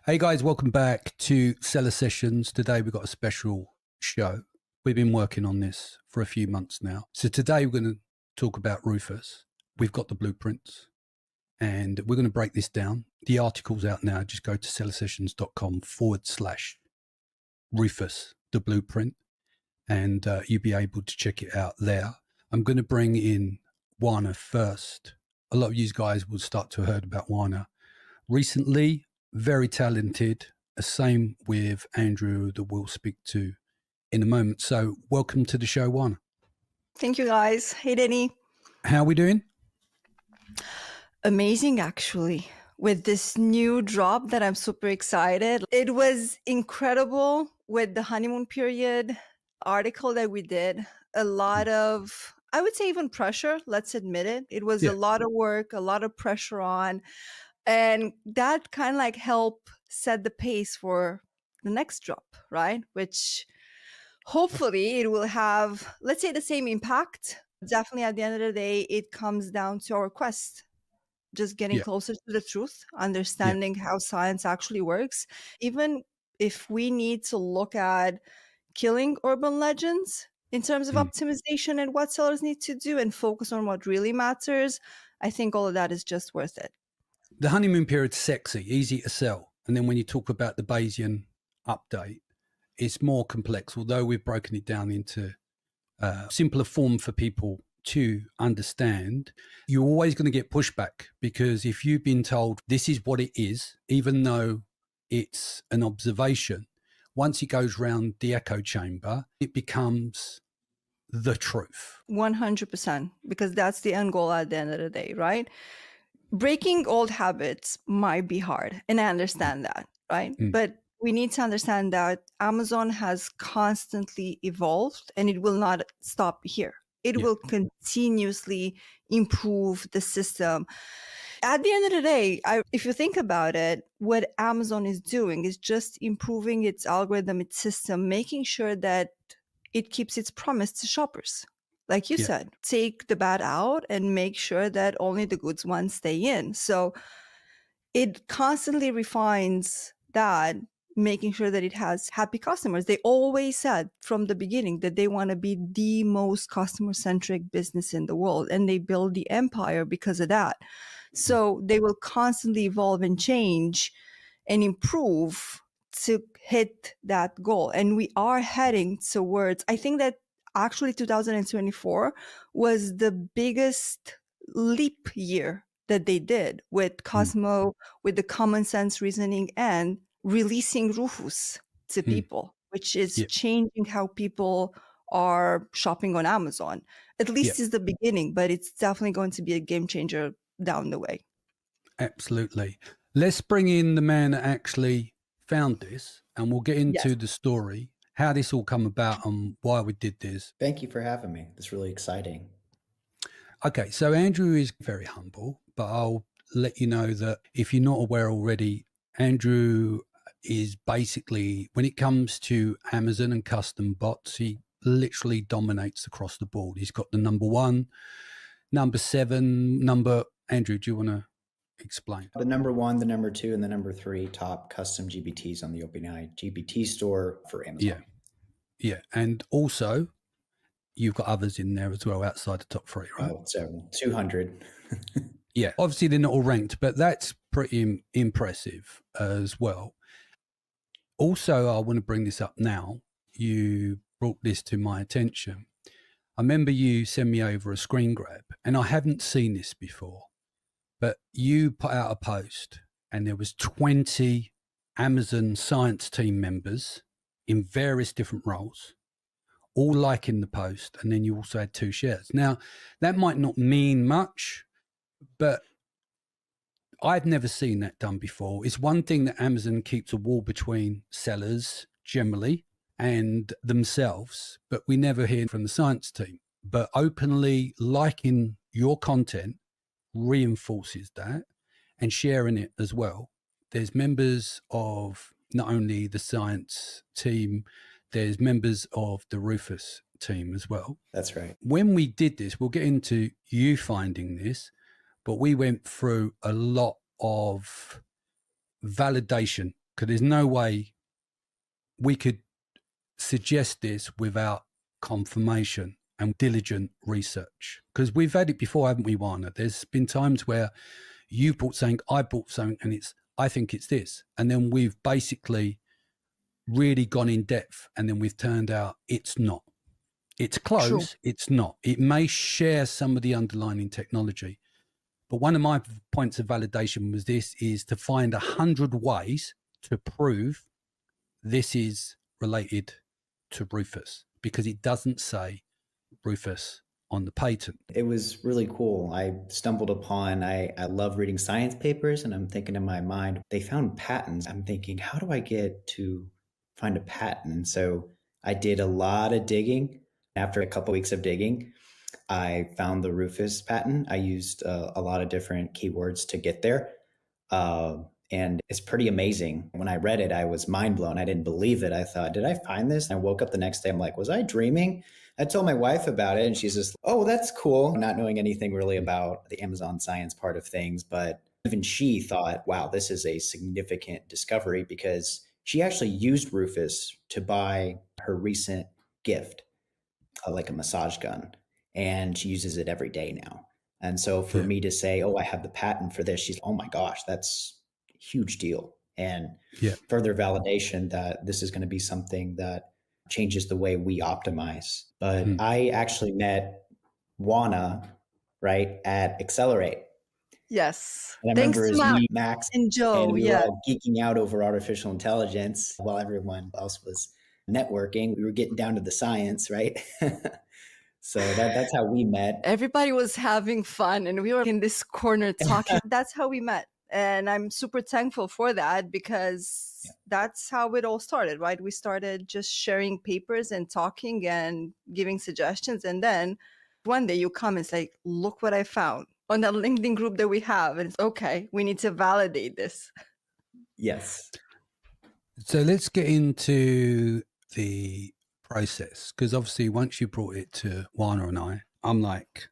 Hey guys, welcome back to Seller Sessions. Today we've got a special show. We've been working on this for a few months now. So today we're going to talk about Rufus. We've got the blueprints and we're going to break this down. The article's out now. Just go to sellersessions.com/Rufus, the blueprint, and you'll be able to check it out there. I'm going to bring in Wana first. A lot of you guys will start to have heard about Wana recently. Very talented. Same with Andrew that we'll speak to in a moment. So welcome to the show, Wana. Thank you, guys. Hey, Denny. How are we doing? Amazing, actually, with this new drop that I'm super excited. It was incredible with the honeymoon period article that we did. A lot of, I would say even pressure, let's admit it. It was a lot of work, a lot of pressure on. And that kind of like helped set the pace for the next drop, right? Which hopefully it will have, let's say, the same impact. Definitely at the end of the day, it comes down to our quest, just getting closer to the truth, understanding how science actually works. Even if we need to look at killing urban legends in terms of optimization and what sellers need to do and focus on what really matters, I think all of that is just worth it. The honeymoon period's sexy, easy to sell. And then when you talk about the Bayesian update, it's more complex, although we've broken it down into simpler form for people to understand. You're always going to get pushback because if you've been told this is what it is, even though it's an observation, once it goes round the echo chamber, it becomes the truth. 100%, because that's the end goal at the end of the day, right? Breaking old habits might be hard, and I understand that, right? But we need to understand that Amazon has constantly evolved and it will not stop here. It will continuously improve the system. At the end of the day, if you think about it, what Amazon is doing is just improving its algorithm, its system, making sure that it keeps its promise to shoppers. Like you said, take the bad out and make sure that only the good ones stay in. So it constantly refines that, making sure that it has happy customers. They always said from the beginning that they want to be the most customer-centric business in the world, and they build the empire because of that. So they will constantly evolve and change and improve to hit that goal. And we are heading towards, I think that actually 2024 was the biggest leap year that they did with Cosmo, with the common sense reasoning and releasing Rufus to people, which is changing how people are shopping on Amazon. At least it's the beginning, but it's definitely going to be a game changer down the way. Absolutely. Let's bring in the man that actually found this and we'll get into the story, how this all come about and why we did this. Thank you for having me. It's really exciting. Okay, so Andrew is very humble, but I'll let you know that if you're not aware already, Andrew is basically, when it comes to Amazon and custom bots, he literally dominates across the board. He's got the number 1, number 7, Andrew, do you want to explain? The number 1, the number 2, and the number 3 top custom GBTs on the OpenAI GPT store for Amazon. Yeah. And also, you've got others in there as well outside the top 3, right? Oh, so 200. Yeah, obviously they're not all ranked, but that's pretty impressive as well. Also, I want to bring this up now. You brought this to my attention. I remember you sent me over a screen grab, and I haven't seen this before, but you put out a post and there was 20 Amazon science team members in various different roles, all liking the post, and then you also had 2 shares. Now, that might not mean much, but I've never seen that done before. It's one thing that Amazon keeps a wall between sellers generally and themselves, but we never hear from the science team. But openly liking your content reinforces that, and sharing it as well. There's members of not only the science team, there's members of the Rufus team as well. That's right. When we did this, we'll get into you finding this, but we went through a lot of validation because there's no way we could suggest this without confirmation and diligent research. Because we've had it before, haven't we, Wana? There's been times where you've bought something, I bought something, and I think it's this. And then we've basically really gone in depth, and then we've turned out it's not. It's close, True. it's not. It may share some of the underlying technology. But one of my points of validation was this, is to find 100 ways to prove this is related to Rufus, because it doesn't say Rufus on the patent. It was really cool. I stumbled upon, I love reading science papers, and I'm thinking in my mind, they found patents. I'm thinking, how do I get to find a patent? And so I did a lot of digging. After a couple of weeks of digging, I found the Rufus patent. I used a lot of different keywords to get there. And it's pretty amazing. When I read it, I was mind blown. I didn't believe it. I thought, did I find this? And I woke up the next day. I'm like, was I dreaming? I told my wife about it, and she's just, oh, that's cool. Not knowing anything really about the Amazon science part of things. But even she thought, wow, this is a significant discovery, because she actually used Rufus to buy her recent gift, like a massage gun. And she uses it every day now. And so for me to say, oh, I have the patent for this, she's, oh my gosh, that's a huge deal. And further validation that this is going to be something that changes the way we optimize. But I actually met Wana, right, at Accelerate. Yes. And I Thanks remember to as me, Max, and Joe, and we were all geeking out over artificial intelligence while everyone else was networking. We were getting down to the science, right? So that's how we met. Everybody was having fun, and we were in this corner talking. That's how we met. And I'm super thankful for that, because that's how it all started, right? We started just sharing papers and talking and giving suggestions. And then one day you come and say, look what I found on that LinkedIn group that we have. And it's okay, we need to validate this. Yes. So let's get into the process, because obviously once you brought it to Wana and I'm like,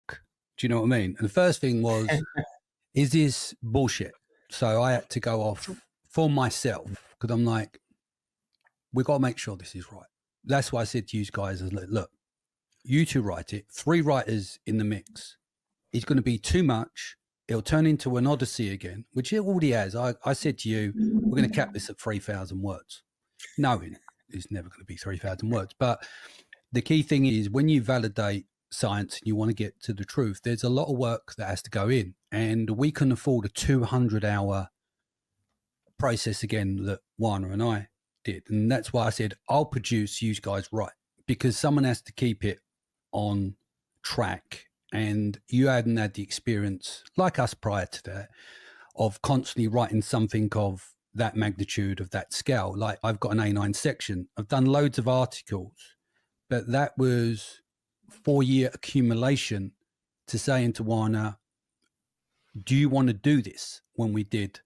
do you know what I mean? And the first thing was, is this bullshit? So I had to go off for myself, because I'm like, we got to make sure this is right. That's why I said to you guys, look, you two write it, 3 writers in the mix. It's going to be too much. It'll turn into an odyssey again, which it already has. I said to you, we're going to cap this at 3,000 words. Knowing it's never going to be 3,000 words. But the key thing is, when you validate science and you want to get to the truth, there's a lot of work that has to go in. And we can afford a 200-hour process again that Wana and I did. And that's why I said, I'll produce you guys right, because someone has to keep it on track. And you hadn't had the experience, like us prior to that, of constantly writing something of that magnitude, of that scale. Like, I've got an A9 section. I've done loads of articles, but that was 4-year accumulation to saying to Wana, do you want to do this? When we did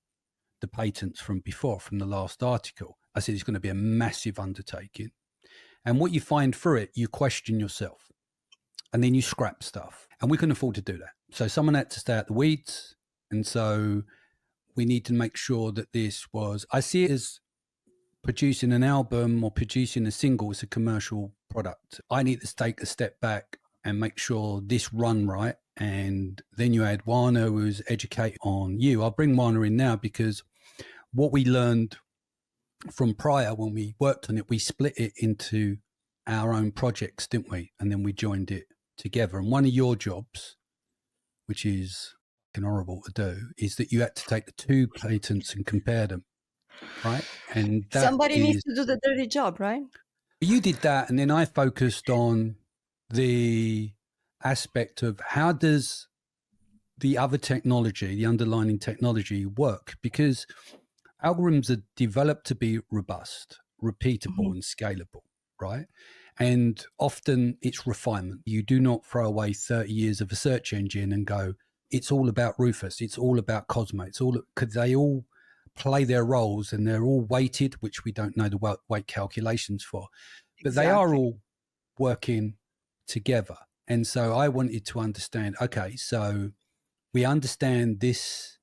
the patents from before, from the last article, I said, it's going to be a massive undertaking. And what you find through it, you question yourself, and then you scrap stuff. And we couldn't afford to do that. So someone had to stay out the weeds. And so we need to make sure that this was, I see it as producing an album or producing a single is a commercial product. I need to take a step back and make sure this run right. And then you had Wana, who's educated on you. I'll bring Wana in now, because what we learned from prior, when we worked on it, we split it into our own projects, didn't we? And then we joined it together. And one of your jobs, which is horrible to do, is that you had to take the 2 patents and compare them, right? And that somebody needs to do the dirty job, right? You did that, and then I focused on the aspect of how does the other technology, the underlying technology, work? Because algorithms are developed to be robust, repeatable, and scalable, right? And often it's refinement. You do not throw away 30 years of a search engine and go, it's all about Rufus, it's all about Cosmo, it's all, because they all play their roles and they're all weighted, which we don't know the weight calculations for, but they are all working together. And so I wanted to understand, okay, so we understand this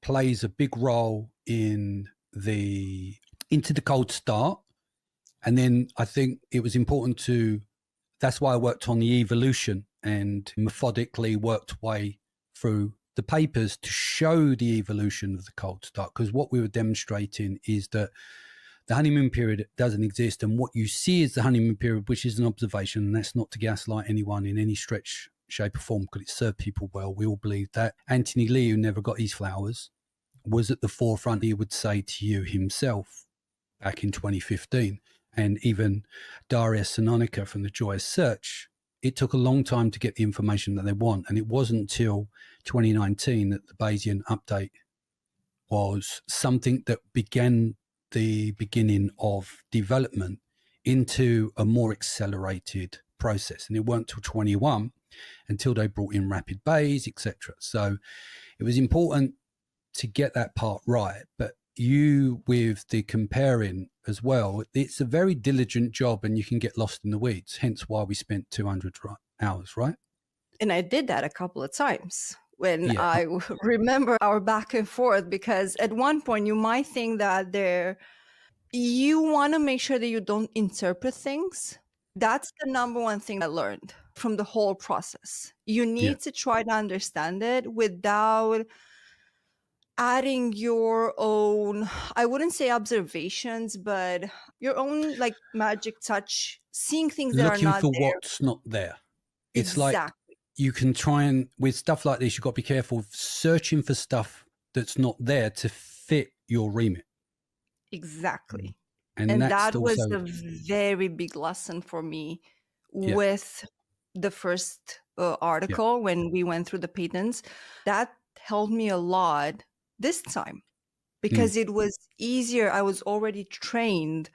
plays a big role in into the cold start. And then I think it was important that's why I worked on the evolution and methodically worked way through the papers to show the evolution of the cold start. Because what we were demonstrating is that the honeymoon period doesn't exist. And what you see is the honeymoon period, which is an observation. And that's not to gaslight anyone in any stretch, shape or form, because it served people well. We all believe that. Anthony Lee, who never got his flowers, was at the forefront, he would say to you himself back in 2015. And even Daria Sinonica from the Joyous Search, it took a long time to get the information that they want. And it wasn't until 2019 that the Bayesian update was something that began the beginning of development into a more accelerated process. And it weren't till 21 until they brought in rapid Bayes, etc. So it was important to get that part right. But you, with the comparing as well, it's a very diligent job and you can get lost in the weeds, hence why we spent 200 hours, right? And I did that a couple of times when I remember our back and forth, because at one point you might think that you want to make sure that you don't interpret things. That's the number one thing I learned from the whole process. You need to try to understand it without adding your own, I wouldn't say observations, but your own like magic touch, seeing things that are not looking for there. what's not there. It's exactly. like you can try and, with stuff like this, you've got to be careful of searching for stuff that's not there to fit your remit. Exactly. And that also was a very big lesson for me with the first article when we went through the patents. That helped me a lot this time because it was easier. I was already trained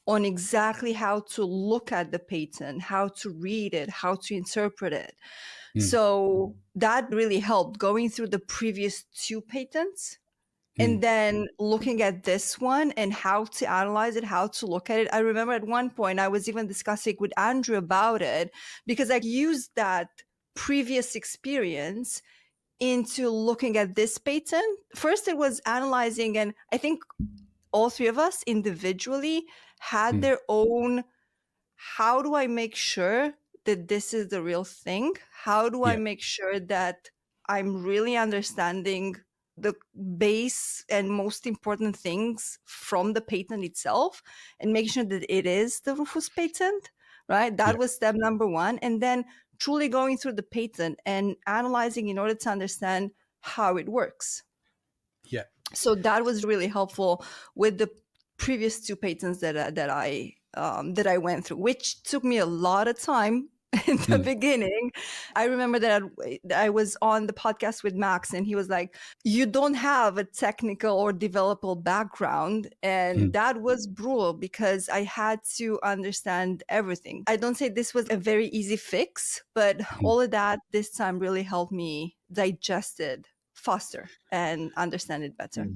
on exactly how to look at the patent, how to read it, how to interpret it. So that really helped going through the previous 2 patents. And then looking at this one and how to analyze it, how to look at it. I remember at one point I was even discussing with Andrew about it because I used that previous experience into looking at this patent. First, it was analyzing, and I think all 3 of us individually had their own, how do I make sure that this is the real thing? How do I make sure that I'm really understanding the base and most important things from the patent itself and make sure that it is the Rufus patent, right? That was step number 1. And then truly going through the patent and analyzing in order to understand how it works. Yeah. So that was really helpful with the previous 2 patents that I went through, which took me a lot of time in the beginning. I remember that I was on the podcast with Max and he was like, you don't have a technical or developable background. And that was brutal because I had to understand everything. I don't say this was a very easy fix, but all of that this time really helped me digest it faster and understand it better.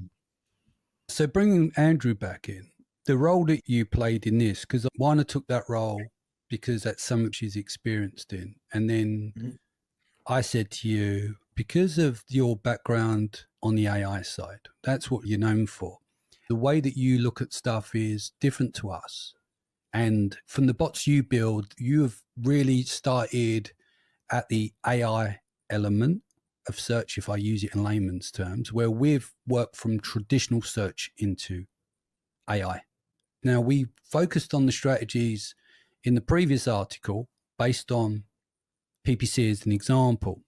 So bringing Andrew back in, the role that you played in this, because Wana took that role because that's something she's experienced in. And then I said to you, because of your background on the AI side, that's what you're known for. The way that you look at stuff is different to us. And from the bots you build, you have really started at the AI element of search, if I use it in layman's terms, where we've worked from traditional search into AI. Now, we focused on the strategies in the previous article based on PPC as an example,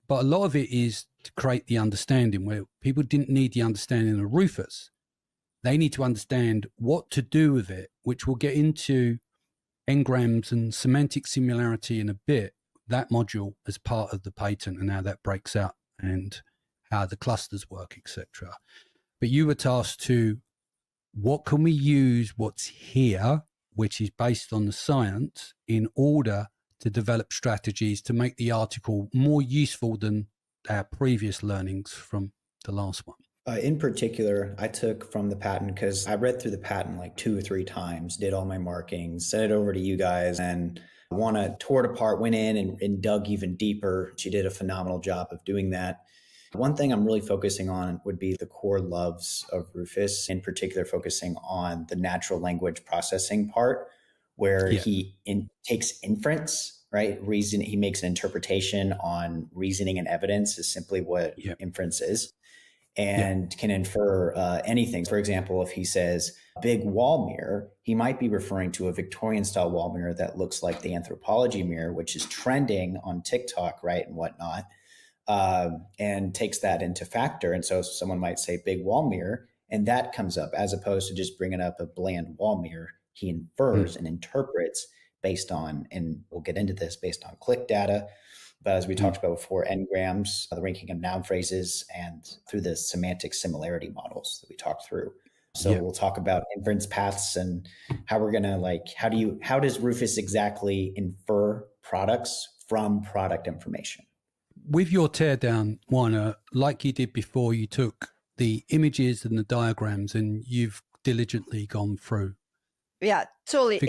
but a lot of it is to create the understanding where people didn't need the understanding of Rufus. They need to understand what to do with it, which we'll get into engrams and semantic similarity in a bit, that module as part of the patent and how that breaks out and how the clusters work, etc. But you were tasked to, what can we use what's here, which is based on the science, in order to develop strategies to make the article more useful than our previous learnings from the last one? In particular, I took from the patent because I read through the patent like 2 or 3 times, did all my markings, sent it over to you guys, and Wana tore it apart, went in and dug even deeper. She did a phenomenal job of doing that. One thing I'm really focusing on would be the core loves of Rufus, in particular focusing on the natural language processing part, where he takes inference, right? Reason, he makes an interpretation on reasoning and evidence is simply what inference is, and can infer anything. For example, if he says big wall mirror, he might be referring to a Victorian style wall mirror that looks like the anthropology mirror, which is trending on TikTok, right, and whatnot. And takes that into factor. And so someone might say big wall mirror, and that comes up as opposed to just bringing up a bland wall mirror. He infers and interprets based on, and we'll get into this, based on click data. But as we talked about before, n-grams, the ranking of noun phrases, and through the semantic similarity models that we talked through. So we'll talk about inference paths and how we're going to how does Rufus exactly infer products from product information? With your teardown, Juana, like you did before, you took the images and the diagrams and you've diligently gone through. Yeah, totally.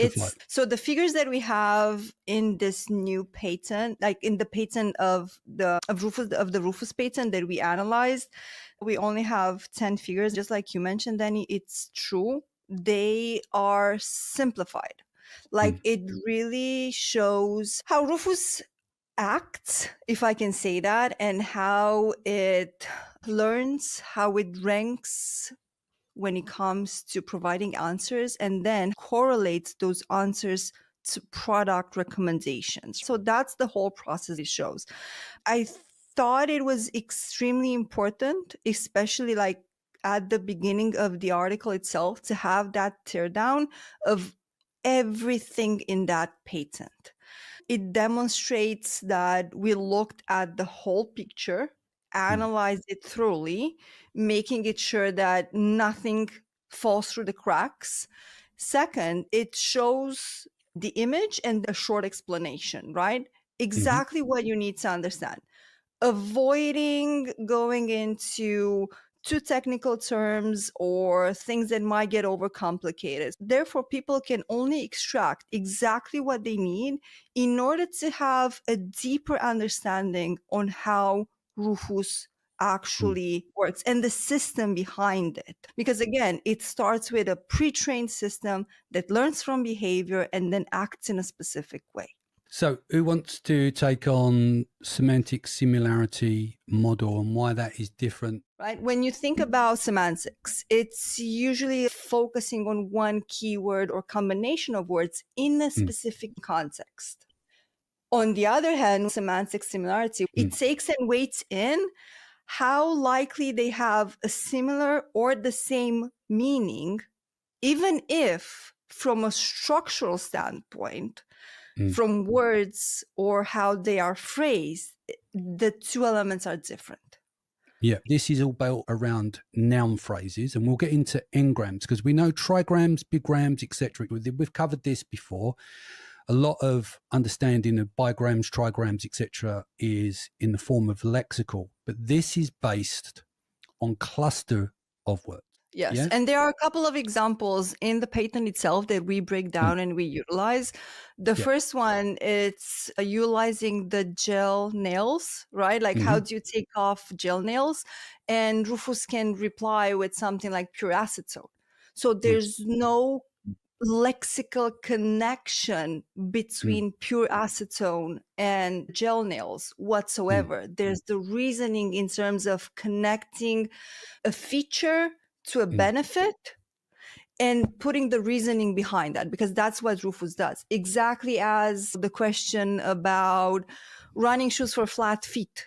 So the figures that we have in this new patent, like in the patent of the Rufus patent that we analyzed, we only have 10 figures. Just like you mentioned, Danny, it's true. They are simplified. Like it really shows how Rufus acts, if I can say that, and how it learns, how it ranks when it comes to providing answers, and then correlates those answers to product recommendations. So that's the whole process it shows. I thought it was extremely important, especially like at the beginning of the article itself, to have that teardown of everything in that patent. It demonstrates that we looked at the whole picture, analyzed it thoroughly, making it sure that nothing falls through the cracks. Second, it shows the image and a short explanation, right? Exactly what you need to understand. Avoiding going into too technical terms or things that might get overcomplicated. Therefore, people can only extract exactly what they need in order to have a deeper understanding on how Rufus actually works and the system behind it. Because again, it starts with a pre-trained system that learns from behavior and then acts in a specific way. So who wants to take on semantic similarity model and why that is different? Right. When you think about semantics, it's usually focusing on one keyword or combination of words in a specific context. On the other hand, semantic similarity, it takes and weights in how likely they have a similar or the same meaning, even if from a structural standpoint, from words or how they are phrased, the two elements are different. Yeah, this is all built around noun phrases, and we'll get into n-grams because we know trigrams, bigrams, etc. We've covered this before. A lot of understanding of bigrams, trigrams, etc. is in the form of lexical, but this is based on cluster of words. Yes. Yeah? And there are a couple of examples in the patent itself that we break down and we utilize. The first one, it's utilizing the gel nails, right? Like how do you take off gel nails? And Rufus can reply with something like pure acetone. So there's no lexical connection between pure acetone and gel nails whatsoever. There's the reasoning in terms of connecting a feature to a benefit and putting the reasoning behind that, because that's what Rufus does. Exactly as the question about running shoes for flat feet.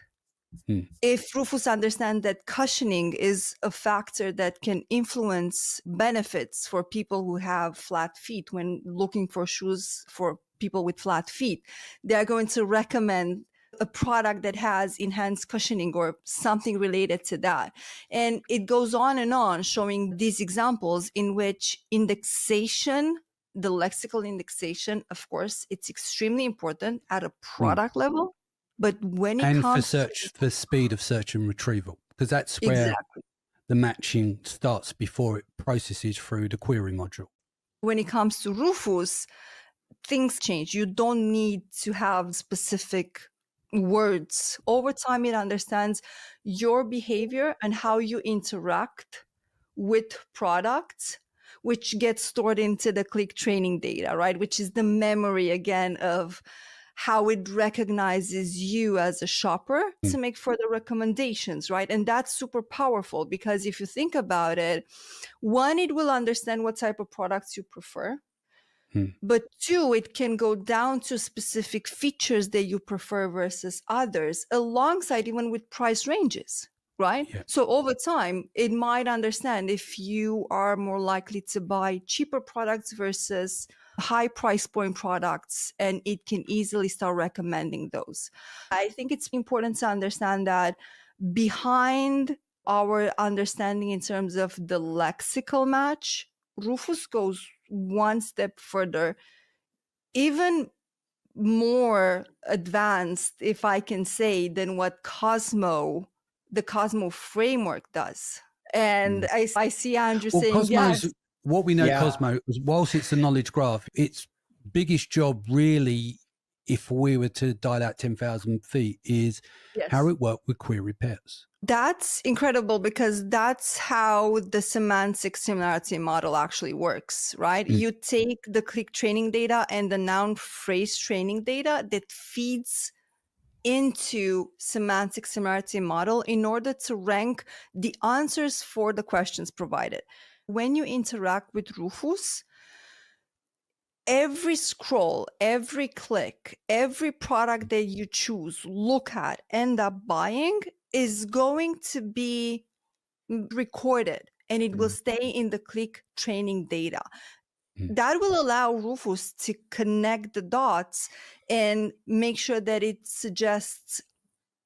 If Rufus understands that cushioning is a factor that can influence benefits for people who have flat feet when looking for shoes for people with flat feet, they are going to recommend a product that has enhanced cushioning or something related to that. And it goes on, showing these examples in which indexation, the lexical indexation, of course, it's extremely important at a product level. But when it comes for speed of search and retrieval, because that's where the matching starts before it processes through the query module. When it comes to Rufus, things change. You don't need to have specific words. Over time, it understands your behavior and how you interact with products, which gets stored into the click training data, right? Which is the memory again of how it recognizes you as a shopper to make further recommendations, right? And that's super powerful because if you think about it, one, it will understand what type of products you prefer. But two, it can go down to specific features that you prefer versus others, alongside even with price ranges, right? Yeah. So over time, it might understand if you are more likely to buy cheaper products versus high price point products, and it can easily start recommending those. I think it's important to understand that behind our understanding in terms of the lexical match, Rufus goes one step further, even more advanced, if I can say, than what the Cosmo framework does. And I see Andrew saying Cosmo's, yes. What we know, Yeah. Cosmo, whilst it's a knowledge graph, its biggest job really, if we were to dial out 10,000 feet, is how it worked with query pairs. That's incredible because that's how the semantic similarity model actually works, right? You take the click training data and the noun phrase training data that feeds into semantic similarity model in order to rank the answers for the questions provided. When you interact with Rufus, every scroll, every click, every product that you choose, look at, end up buying is going to be recorded and it will stay in the click training data. That will allow Rufus to connect the dots and make sure that it suggests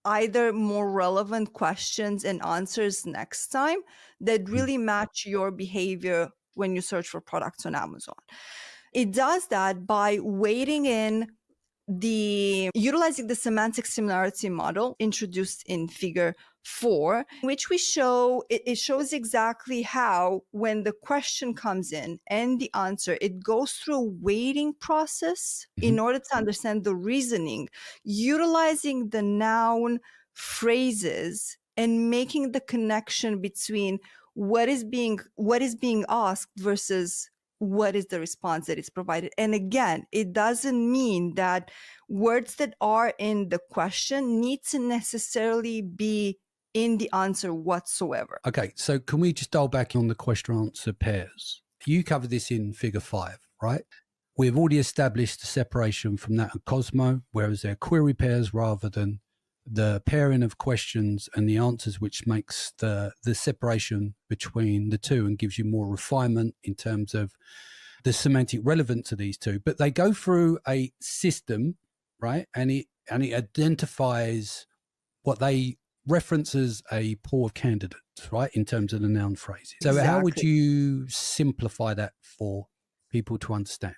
either more relevant questions and answers next time that really match your behavior when you search for products on Amazon. It does that by weighting in utilizing the semantic similarity model introduced in figure 4, which it shows exactly how when the question comes in and the answer, it goes through a weighting process in order to understand the reasoning, utilizing the noun phrases and making the connection between what is being asked versus what is the response that is provided. And again, it doesn't mean that words that are in the question need to necessarily be in the answer whatsoever. Okay, so can we just dial back on the question answer pairs? You covered this in figure 5, right? We've already established the separation from that of Cosmo, whereas they're query pairs rather than the pairing of questions and the answers, which makes the separation between the two and gives you more refinement in terms of the semantic relevance of these two. But they go through a system, right? And it identifies what they reference as a pool of candidates, right? In terms of the noun phrases. So how would you simplify that for people to understand?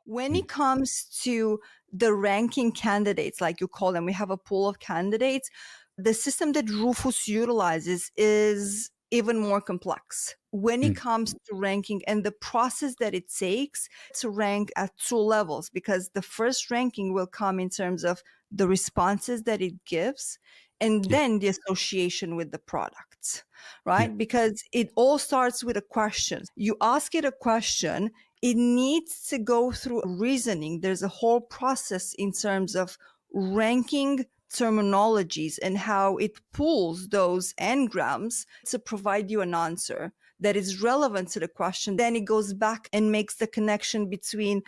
When it comes to the ranking candidates, like you call them, we have a pool of candidates. The system that Rufus utilizes is even more complex when it comes to ranking and the process that it takes to rank at 2 levels, because the first ranking will come in terms of the responses that it gives and then the association with the products, right? Because it all starts with a question. You ask it a question, it needs to go through reasoning. There's a whole process in terms of ranking terminologies and how it pulls those n-grams to provide you an answer that is relevant to the question. Then it goes back and makes the connection between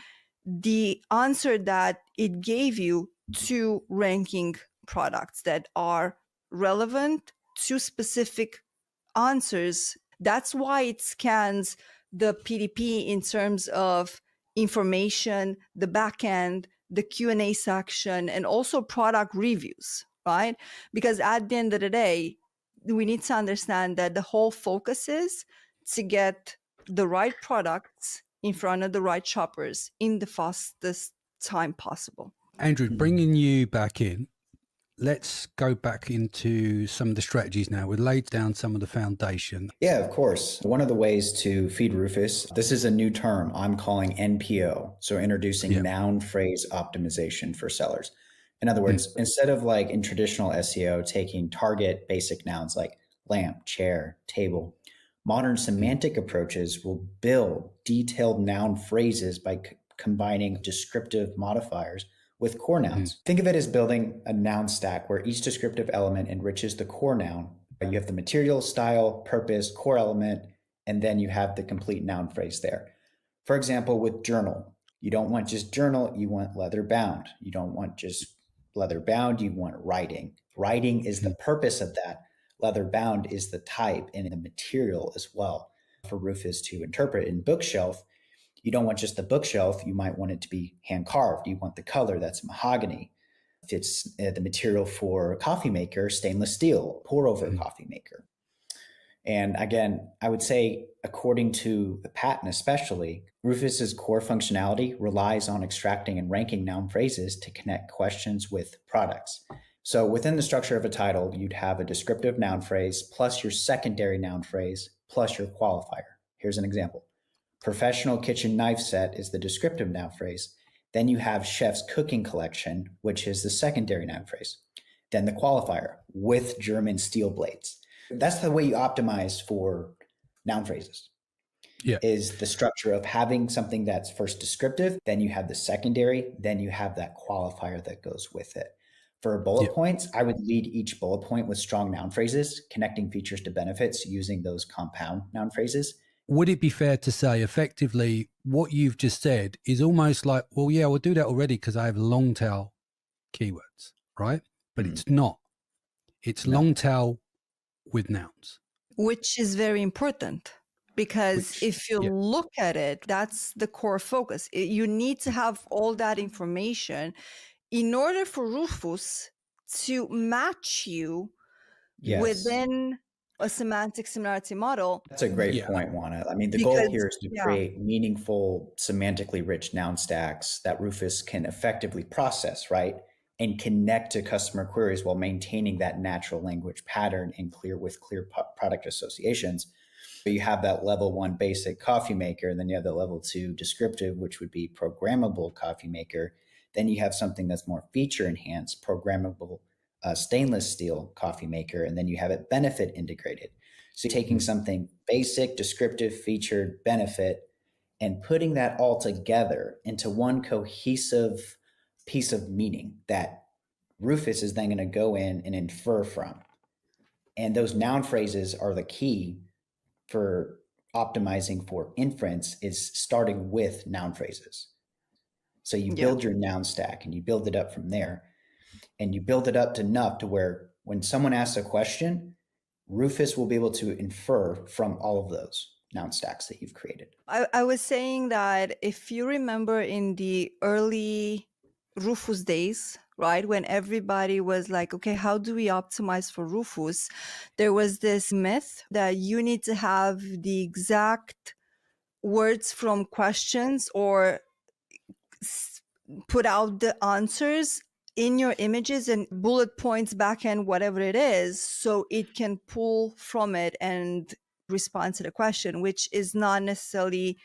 the answer that it gave you to ranking products that are relevant to specific answers. That's why it scans the PDP in terms of information, the backend, the Q&A section, and also product reviews, right? Because at the end of the day, we need to understand that the whole focus is to get the right products in front of the right shoppers in the fastest time possible. Andrew, bringing you back in, let's go back into some of the strategies now. We've laid down some of the foundation. Yeah, of course. One of the ways to feed Rufus, this is a new term I'm calling NPO. So introducing noun phrase optimization for sellers. In other words, instead of like in traditional SEO, taking target basic nouns like lamp, chair, table, modern semantic approaches will build detailed noun phrases by combining descriptive modifiers with core nouns. Think of it as building a noun stack where each descriptive element enriches the core noun. You have the material, style, purpose, core element, and then you have the complete noun phrase there. For example, with journal, you don't want just journal, you want leather bound. You don't want just leather bound, you want writing. Writing is the purpose of that. Leather bound is the type and the material as well for Rufus to interpret. In bookshelf, you don't want just the bookshelf, you might want it to be hand carved. You want the color, that's mahogany. If it's the material for a coffee maker, stainless steel, pour over coffee maker. And again, I would say, according to the patent especially, Rufus's core functionality relies on extracting and ranking noun phrases to connect questions with products. So within the structure of a title, you'd have a descriptive noun phrase plus your secondary noun phrase plus your qualifier. Here's an example. Professional kitchen knife set is the descriptive noun phrase. Then you have chef's cooking collection, which is the secondary noun phrase. Then the qualifier, with German steel blades. That's the way you optimize for noun phrases. Is the structure of having something that's first descriptive, then you have the secondary, then you have that qualifier that goes with it. For bullet points, I would lead each bullet point with strong noun phrases, connecting features to benefits using those compound noun phrases. Would it be fair to say effectively what you've just said is almost like, well, yeah, we'll do that already because I have long tail keywords, right? But it's not. It's long tail with nouns. Which is very important because if you look at it, that's the core focus. You need to have all that information in order for Rufus to match you within a semantic similarity model. That's a great point, Juana. I mean, the goal here is to create meaningful, semantically rich noun stacks that Rufus can effectively process, right? And connect to customer queries while maintaining that natural language pattern and clear product associations. So you have that level 1 basic coffee maker, and then you have the level 2 descriptive, which would be programmable coffee maker. Then you have something that's more feature enhanced, programmable stainless steel coffee maker, and then you have it benefit integrated. So you're taking something basic, descriptive, featured, benefit, and putting that all together into one cohesive piece of meaning that Rufus is then going to go in and infer from. And those noun phrases are the key for optimizing for inference, is starting with noun phrases. So you build your noun stack and you build it up from there, and you build it up to enough to where when someone asks a question, Rufus will be able to infer from all of those noun stacks that you've created. I was saying that if you remember in the early Rufus days, right, when everybody was like, okay, how do we optimize for Rufus? There was this myth that you need to have the exact words from questions or put out the answers in your images and bullet points, backend, whatever it is, so it can pull from it and respond to the question, which is not necessarily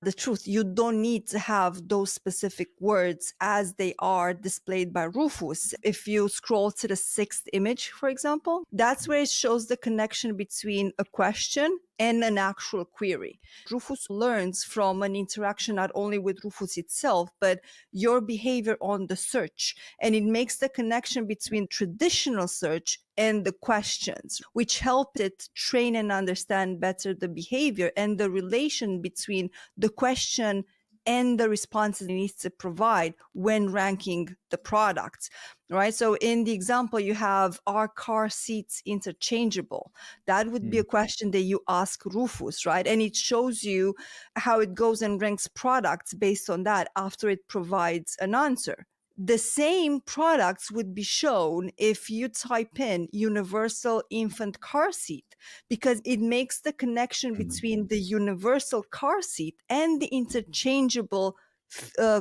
the truth. You don't need to have those specific words as they are displayed by Rufus. If you scroll to the 6th image, for example, that's where it shows the connection between a question and an actual query. Rufus learns from an interaction not only with Rufus itself, but your behavior on the search. And it makes the connection between traditional search and the questions, which help it train and understand better the behavior and the relation between the question and the responses it needs to provide when ranking the products, right? So in the example, you have, are car seats interchangeable? That would be a question that you ask Rufus, right? And it shows you how it goes and ranks products based on that after it provides an answer. The same products would be shown if you type in universal infant car seat, because it makes the connection between the universal car seat and the interchangeable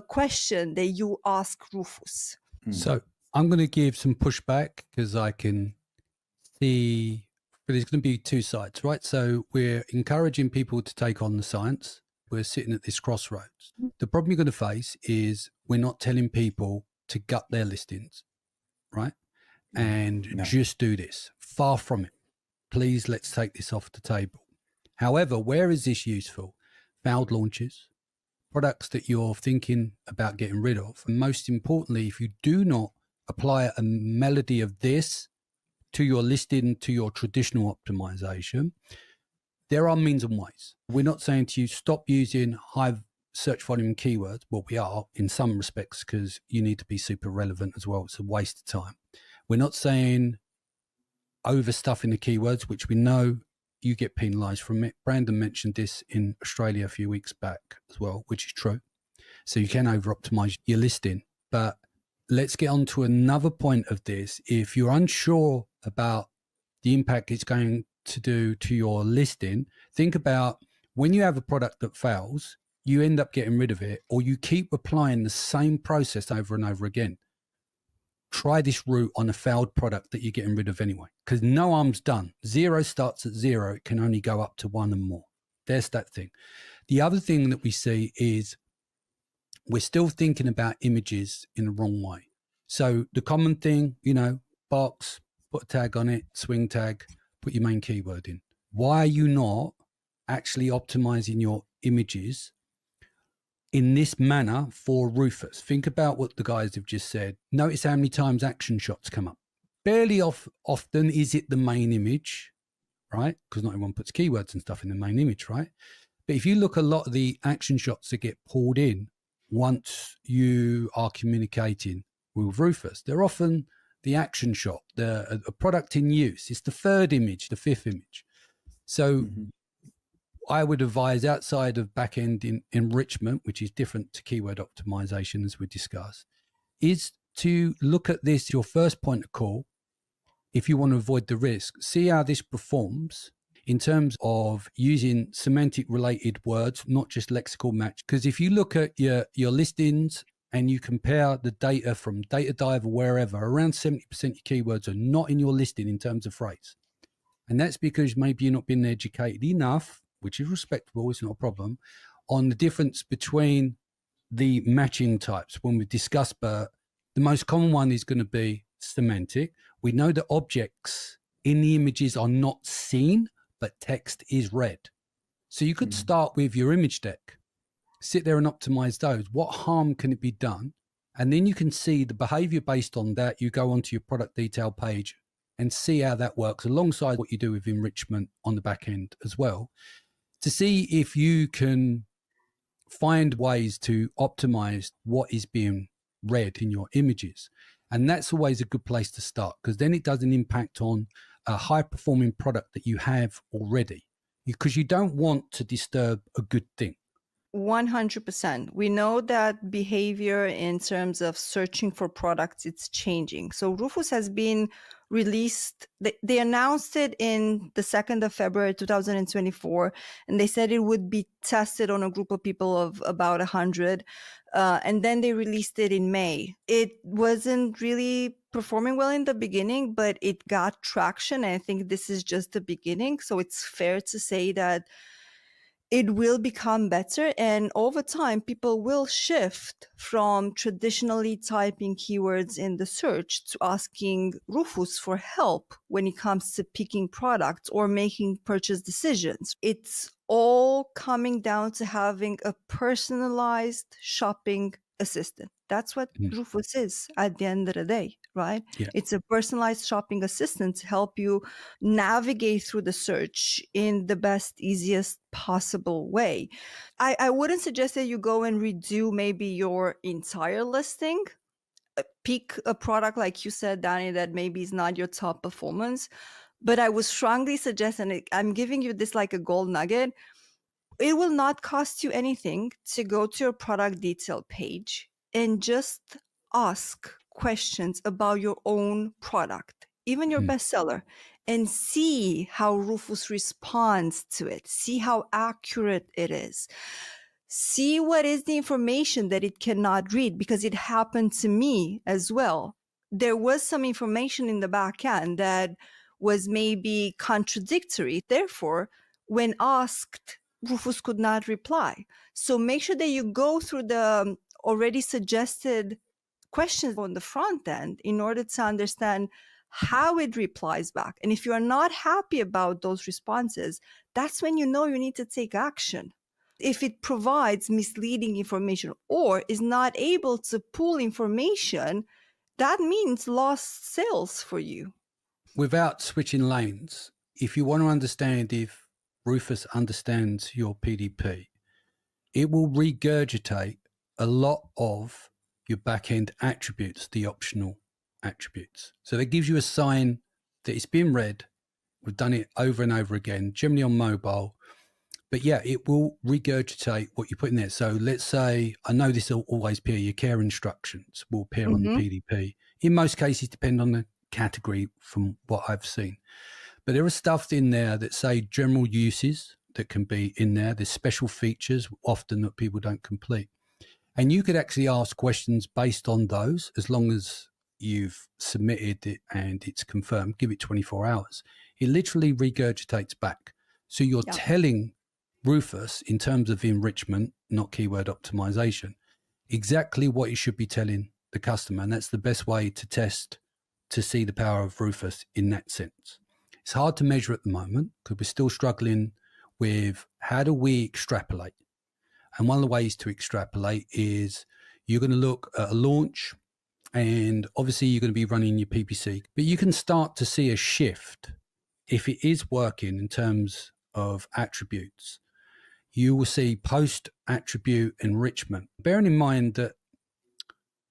question that you ask Rufus. So I'm going to give some pushback because I can see, but there's going to be two sides, right? So we're encouraging people to take on the science. We're sitting at this crossroads. The problem you're going to face is we're not telling people to gut their listings, right? And just do this. Far from it. Please, let's take this off the table. However, where is this useful? Failed launches, products that you're thinking about getting rid of. And most importantly, if you do not apply a melody of this to your listing, to your traditional optimization, there are means and ways. We're not saying to you, stop using high search volume keywords. Well, we are in some respects because you need to be super relevant as well. It's a waste of time. We're not saying overstuffing the keywords, which we know you get penalized from it. Brandon mentioned this in Australia a few weeks back as well, which is true. So you can over optimize your listing. But let's get on to another point of this. If you're unsure about the impact it's going to do to your listing, think about when you have a product that fails, you end up getting rid of it, or you keep applying the same process over and over again. Try this route on a failed product that you're getting rid of anyway, because no harm's done. 0 starts at 0. It can only go up to 1 and more. There's that thing. The other thing that we see is we're still thinking about images in the wrong way. So the common thing, box, put a tag on it, swing tag, put your main keyword in. Why are you not actually optimizing your images in this manner for Rufus? Think about what the guys have just said. Notice how many times action shots come up. Barely often is it the main image, right? Because not everyone puts keywords and stuff in the main image, right? But if you look, a lot of the action shots that get pulled in once you are communicating with Rufus, they're often the action shot, a product in use. It's the 3rd image, the 5th image. So I would advise, outside of backend enrichment, which is different to keyword optimization as we discussed, is to look at this, your first point of call, if you want to avoid the risk. See how this performs in terms of using semantic related words, not just lexical match. Because if you look at your listings and you compare the data from Data Dive or wherever, around 70% of your keywords are not in your listing in terms of phrase. And that's because maybe you're not being educated enough, which is respectable, it's not a problem, on the difference between the matching types. When we discuss Bert, the most common one is going to be semantic. We know that objects in the images are not seen, but text is read. So you could start with your image deck, sit there and optimize those. What harm can it be done? And then you can see the behavior based on that. You go onto your product detail page and see how that works alongside what you do with enrichment on the back end as well, to see if you can find ways to optimize what is being read in your images. And that's always a good place to start, because then it doesn't impact on a high performing product that you have already, because you don't want to disturb a good thing. 100%. We know that behavior in terms of searching for products, it's changing. So Rufus has been released. They announced it in the 2nd of February, 2024, and they said it would be tested on a group of people of about 100. And then they released it in May. It wasn't really performing well in the beginning, but it got traction. And I think this is just the beginning. So it's fair to say that it will become better, and over time people will shift from traditionally typing keywords in the search to asking Rufus for help when it comes to picking products or making purchase decisions. It's all coming down to having a personalized shopping assistant. That's what Rufus is at the end of the day, right? Yeah. It's a personalized shopping assistant to help you navigate through the search in the best, easiest possible way. I wouldn't suggest that you go and redo maybe your entire listing. Pick a product, like you said, Danny, that maybe is not your top performance. But I would strongly suggest, and I'm giving you this like a gold nugget, it will not cost you anything to go to your product detail page and just ask questions about your own product, even your bestseller, and see how Rufus responds to it. See how accurate it is. See what is the information that it cannot read, because it happened to me as well. There was some information in the back end that was maybe contradictory. Therefore, when asked, Rufus could not reply. So make sure that you go through the already suggested questions on the front end in order to understand how it replies back. And if you are not happy about those responses, that's when you know you need to take action. If it provides misleading information or is not able to pull information, that means lost sales for you. Without switching lanes, if you want to understand if Rufus understands your PDP, it will regurgitate a lot of your backend attributes, the optional attributes. So that gives you a sign that it's been read. We've done it over and over again, generally on mobile. But yeah, it will regurgitate what you put in there. So let's say, I know this will always appear, your care instructions will appear on the PDP. In most cases, depend on the category from what I've seen. But there is stuff in there that say general uses that can be in there. There's special features often that people don't complete. And you could actually ask questions based on those, as long as you've submitted it and it's confirmed. Give it 24 hours. It literally regurgitates back. So you're telling Rufus, in terms of enrichment, not keyword optimization, exactly what you should be telling the customer. And that's the best way to test, to see the power of Rufus in that sense. It's hard to measure at the moment because we're still struggling with how do we extrapolate. And one of the ways to extrapolate is you're going to look at a launch, and obviously you're going to be running your PPC, but you can start to see a shift. If it is working in terms of attributes, you will see post-attribute enrichment. Bearing in mind that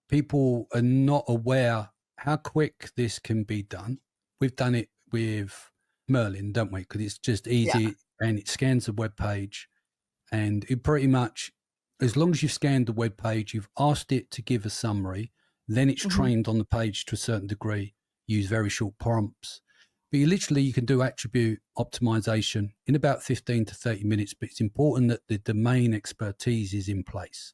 people are not aware how quick this can be done. We've done it with Merlin, don't we? Because it's just easy and it scans the web page, and it pretty much, as long as you've scanned the web page, you've asked it to give a summary, then it's trained on the page to a certain degree, use very short prompts. But you can do attribute optimization in about 15 to 30 minutes, but it's important that the domain expertise is in place,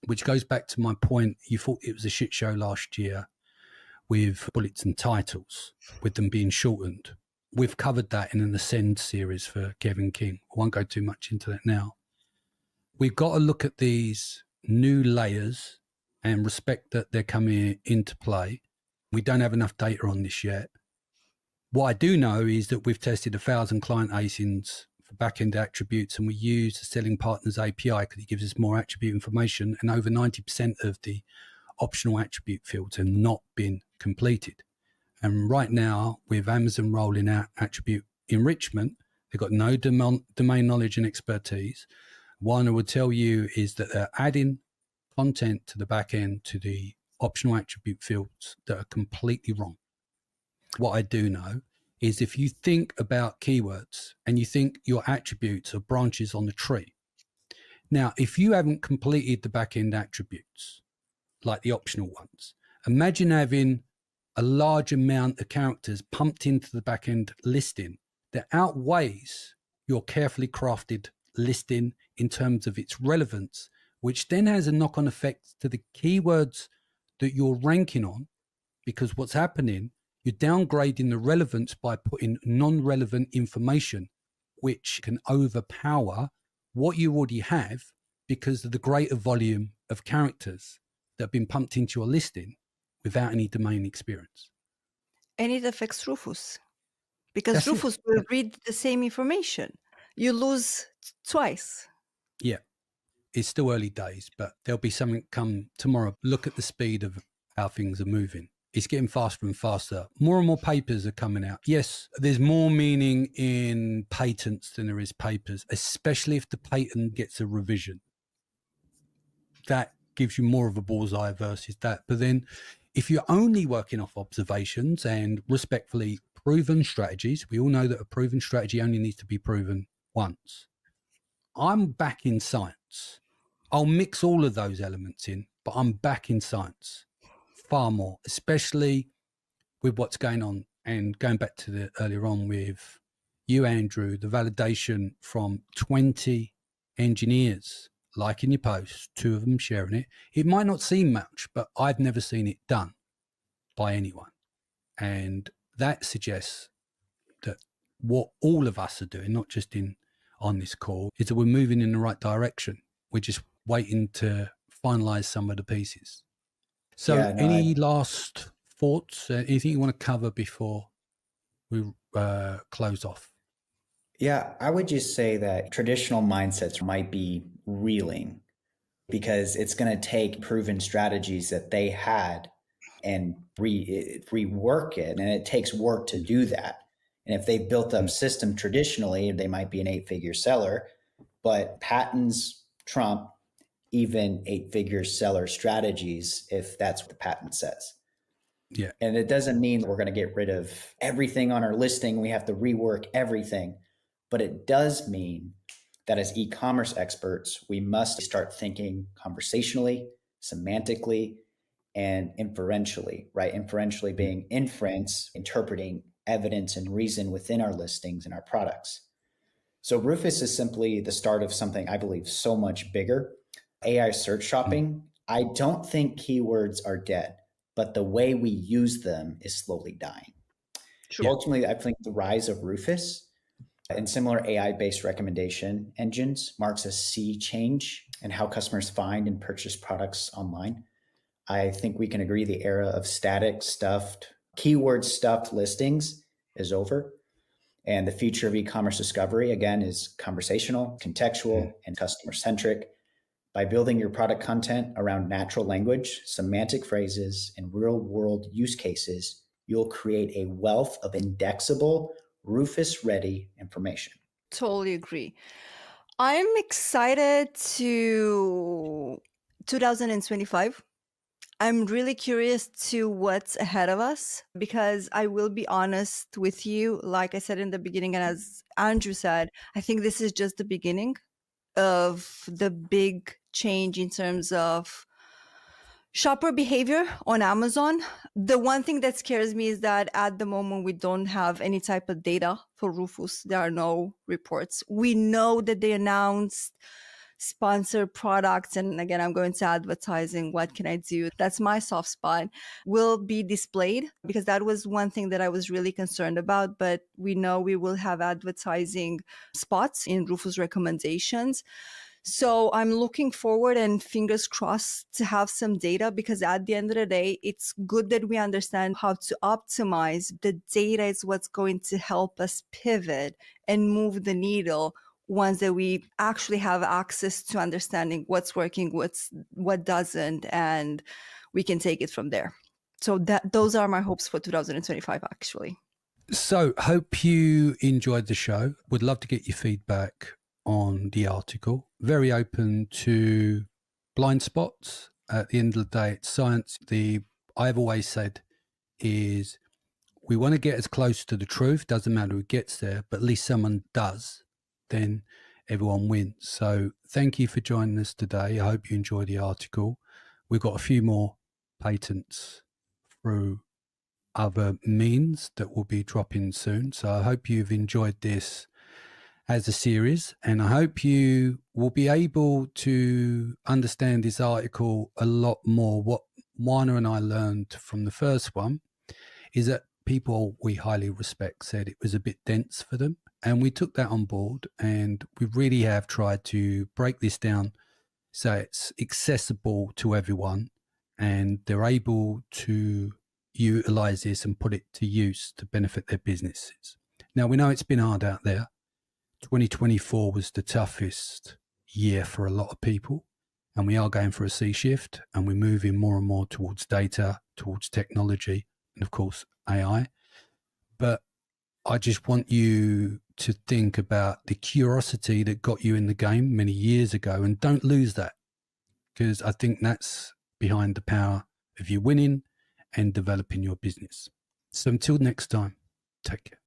which goes back to my point. You thought it was a shit show last year with bullets and titles, with them being shortened. We've covered that in an Ascend series for Kevin King. I won't go too much into that now. We've got to look at these new layers and respect that they're coming into play. We don't have enough data on this yet. What I do know is that we've tested 1,000 client ASINs for backend attributes, and we use the Selling Partners API because it gives us more attribute information, and over 90% of the optional attribute fields have not been completed. And right now, with Amazon rolling out attribute enrichment, they've got no domain knowledge and expertise. One I would tell you is that they're adding content to the back end to the optional attribute fields that are completely wrong. What I do know is if you think about keywords and you think your attributes are branches on the tree. Now, if you haven't completed the back-end attributes, like the optional ones, imagine having a large amount of characters pumped into the back-end listing that outweighs your carefully crafted listing in terms of its relevance, which then has a knock-on effect to the keywords that you're ranking on, because what's happening, you're downgrading the relevance by putting non-relevant information, which can overpower what you already have because of the greater volume of characters that have been pumped into your listing without any domain experience. And it affects Rufus, because Rufus will read the same information. You lose twice. Yeah, it's still early days, but there'll be something come tomorrow. Look at the speed of how things are moving. It's getting faster and faster. More and more papers are coming out. Yes, there's more meaning in patents than there is papers, especially if the patent gets a revision. That gives you more of a bullseye versus that. But then if you're only working off observations and respectfully proven strategies, we all know that a proven strategy only needs to be proven once. I'm back in science. I'll mix all of those elements in, but I'm back in science far more, especially with what's going on. And going back to the earlier on with you, Andrew, the validation from 20 engineers liking your post, 2 of them sharing it. It might not seem much, but I've never seen it done by anyone. And that suggests that what all of us are doing, not just on this call, is that we're moving in the right direction. We're just waiting to finalize some of the pieces. So Yeah, no, any last thoughts, anything you want to cover before we close off? Yeah, I would just say that traditional mindsets might be reeling because it's going to take proven strategies that they had and rework it. And it takes work to do that. And if they've built up system traditionally, they might be an 8-figure seller, but patents trump even 8-figure seller strategies if that's what the patent says. Yeah. And it doesn't mean we're going to get rid of everything on our listing. We have to rework everything. But it does mean that as e-commerce experts, we must start thinking conversationally, semantically, and inferentially, right? Inferentially being inference, interpreting evidence and reason within our listings and our products. So Rufus is simply the start of something I believe so much bigger. AI search shopping, I don't think keywords are dead, but the way we use them is slowly dying. Sure. Ultimately, I think the rise of Rufus and similar AI-based recommendation engines marks a sea change in how customers find and purchase products online. I think we can agree the era of static, stuffed, keyword stuffed listings is over. And the future of e-commerce discovery, again, is conversational, contextual, and customer-centric. By building your product content around natural language, semantic phrases, and real-world use cases, you'll create a wealth of indexable, Rufus-ready information. Totally agree. I'm excited to 2025. I'm really curious to what's ahead of us because I will be honest with you. Like I said in the beginning, and as Andrew said, I think this is just the beginning of the big change in terms of shopper behavior on Amazon. The one thing that scares me is that at the moment we don't have any type of data for Rufus. There are no reports. We know that they announced sponsored products, and again, I'm going to advertising. What can I do? That's my soft spot. Will be displayed because that was one thing that I was really concerned about. But we know we will have advertising spots in Rufus recommendations. So I'm looking forward and fingers crossed to have some data because at the end of the day, it's good that we understand how to optimize. The data is what's going to help us pivot and move the needle once that we actually have access to understanding what's working, what doesn't, and we can take it from there. So those are my hopes for 2025, actually. So hope you enjoyed the show. Would love to get your feedback on the article. Very open to blind spots. At the end of the day, it's science. I've always said is we want to get as close to the truth. Doesn't matter who gets there, but at least someone does. Then everyone wins. So thank you for joining us today. I hope you enjoy the article. We've got a few more patents through other means that will be dropping soon. So I hope you've enjoyed this as a series, and I hope you will be able to understand this article a lot more. What Juana and I learned from the first one is that people we highly respect said it was a bit dense for them, and we took that on board, and we really have tried to break this down so it's accessible to everyone and they're able to utilize this and put it to use to benefit their businesses. Now, we know it's been hard out there. 2024 was the toughest year for a lot of people, and we are going for a sea shift, and we're moving more and more towards data, towards technology, and of course AI. But I just want you to think about the curiosity that got you in the game many years ago, and don't lose that, because I think that's behind the power of you winning and developing your business. So until next time, take care.